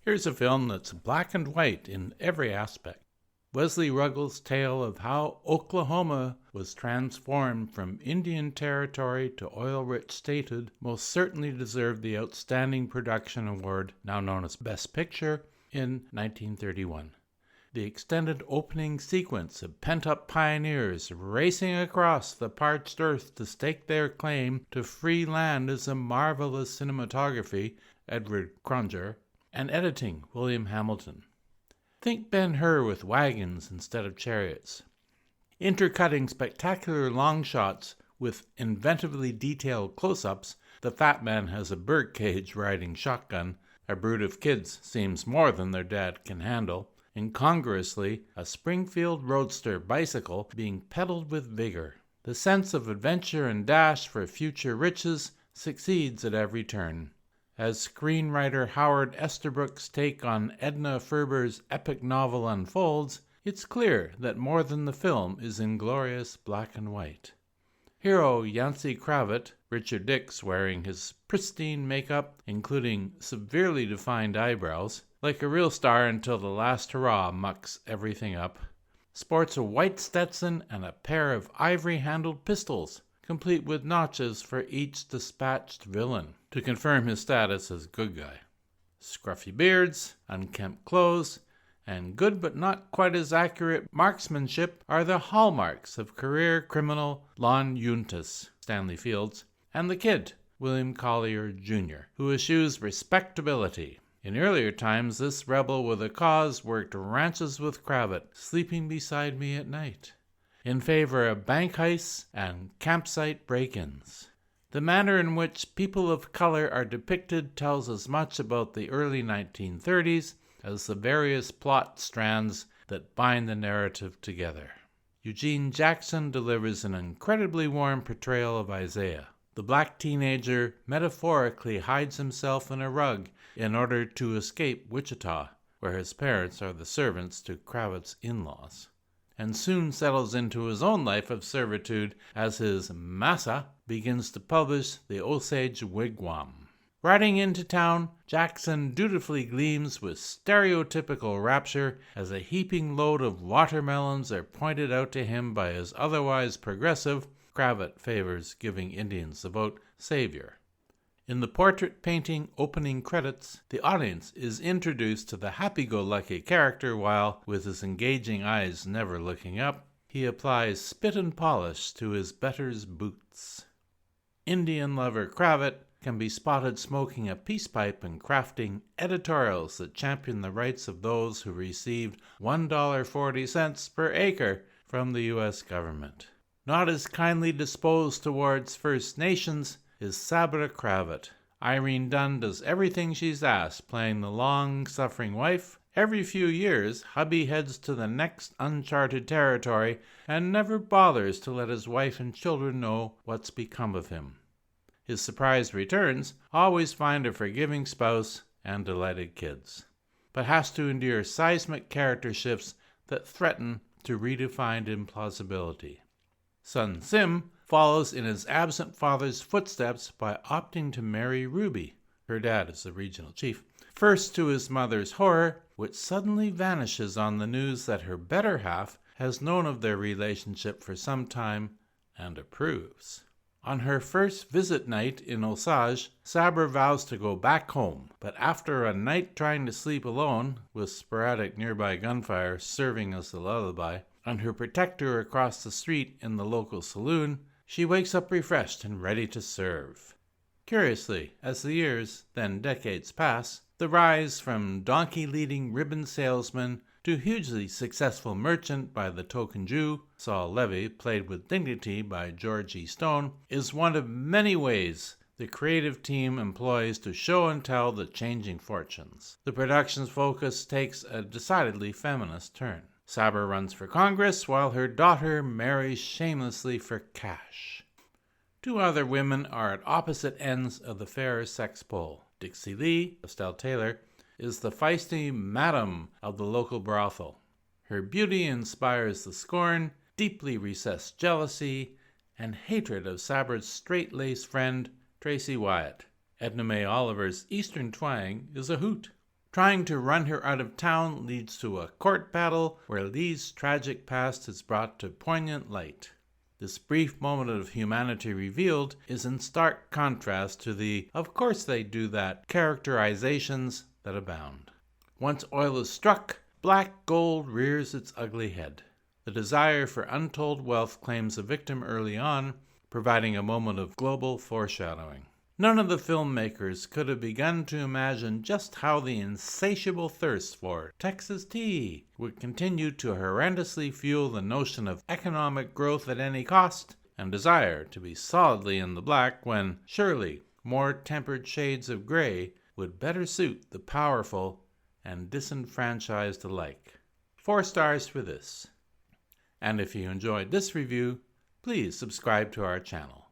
Here's a film that's black and white in every aspect. Welsey Ruggles' tale of how Oklahoma was transformed from Indian territory to oil-rich statehood most certainly deserved the Outstanding Production Award, now known as Best Picture, in 1931. The extended opening sequence of pent-up pioneers racing across the parched earth to stake their claim to free land is a marvelous cinematography, Edward Cronger, and editing, William Hamilton. Think Ben-Hur with wagons instead of chariots. Intercutting spectacular long shots with inventively detailed close-ups, the fat man has a birdcage riding shotgun, a brood of kids seems more than their dad can handle, incongruously a Springfield Roadster bicycle being pedaled with vigor. The sense of adventure and dash for future riches succeeds at every turn. As screenwriter Howard Estabrook's take on Edna Ferber's epic novel unfolds, it's clear that more than the film is in glorious black and white. Hero Yancey Cravett, Richard Dix wearing his pristine makeup, including severely defined eyebrows, like a real star until the last hurrah mucks everything up, sports a white Stetson and a pair of ivory-handled pistols, complete with notches for each dispatched villain, to confirm his status as good guy. Scruffy beards, unkempt clothes, and good but not quite as accurate marksmanship are the hallmarks of career criminal Lon Yuntas, Stanley Fields, and the kid, William Collier Jr., who eschews respectability. In earlier times, this rebel with a cause worked ranches with Cravett, sleeping beside me at night, in favor of bank heists and campsite break-ins. The manner in which people of color are depicted tells as much about the early 1930s as the various plot strands that bind the narrative together. Eugene Jackson delivers an incredibly warm portrayal of Isaiah. The black teenager metaphorically hides himself in a rug in order to escape Wichita, where his parents are the servants to Kravett's in-laws, and soon settles into his own life of servitude as his massa begins to publish the Osage Wigwam. Riding into town, Jackson dutifully gleams with stereotypical rapture as a heaping load of watermelons are pointed out to him by his otherwise progressive, Cravett favors giving Indians the vote, savior. In the portrait painting opening credits, the audience is introduced to the happy-go-lucky character while, with his engaging eyes never looking up, he applies spit and polish to his better's boots. Indian lover Cravett can be spotted smoking a peace pipe and crafting editorials that champion the rights of those who received $1.40 per acre from the U.S. government. Not as kindly disposed towards First Nations is Sabra Cravett. Irene Dunn does everything she's asked, playing the long-suffering wife. Every few years, hubby heads to the next uncharted territory and never bothers to let his wife and children know what's become of him. His surprise returns always find a forgiving spouse and delighted kids, but has to endure seismic character shifts that threaten to redefine implausibility. Son Sim follows in his absent father's footsteps by opting to marry Ruby. Her dad is the regional chief. First to his mother's horror, which suddenly vanishes on the news that her better half has known of their relationship for some time and approves. On her first visit night in Osage, Sabra vows to go back home, but after a night trying to sleep alone, with sporadic nearby gunfire serving as a lullaby, and her protector across the street in the local saloon, she wakes up refreshed and ready to serve. Curiously, as the years, then decades, pass, the rise from donkey-leading ribbon salesman to hugely successful merchant by the token Jew, Saul Levy, played with dignity by George E. Stone, is one of many ways the creative team employs to show and tell the changing fortunes. The production's focus takes a decidedly feminist turn. Sabra runs for Congress while her daughter marries shamelessly for cash. Two other women are at opposite ends of the fair sex pole. Dixie Lee, Estelle Taylor, is the feisty madam of the local brothel. Her beauty inspires the scorn, deeply recessed jealousy, and hatred of Sabra's straight-laced friend, Tracy Wyatt. Edna Mae Oliver's Eastern twang is a hoot. Trying to run her out of town leads to a court battle where Lee's tragic past is brought to poignant light. This brief moment of humanity revealed is in stark contrast to the "of course they do that" characterizations that abound. Once oil is struck, black gold rears its ugly head. The desire for untold wealth claims a victim early on, providing a moment of global foreshadowing. None of the filmmakers could have begun to imagine just how the insatiable thirst for Texas tea would continue to horrendously fuel the notion of economic growth at any cost and desire to be solidly in the black when, surely, more tempered shades of gray would better suit the powerful and disenfranchised alike. 4 stars for this. And if you enjoyed this review, please subscribe to our channel.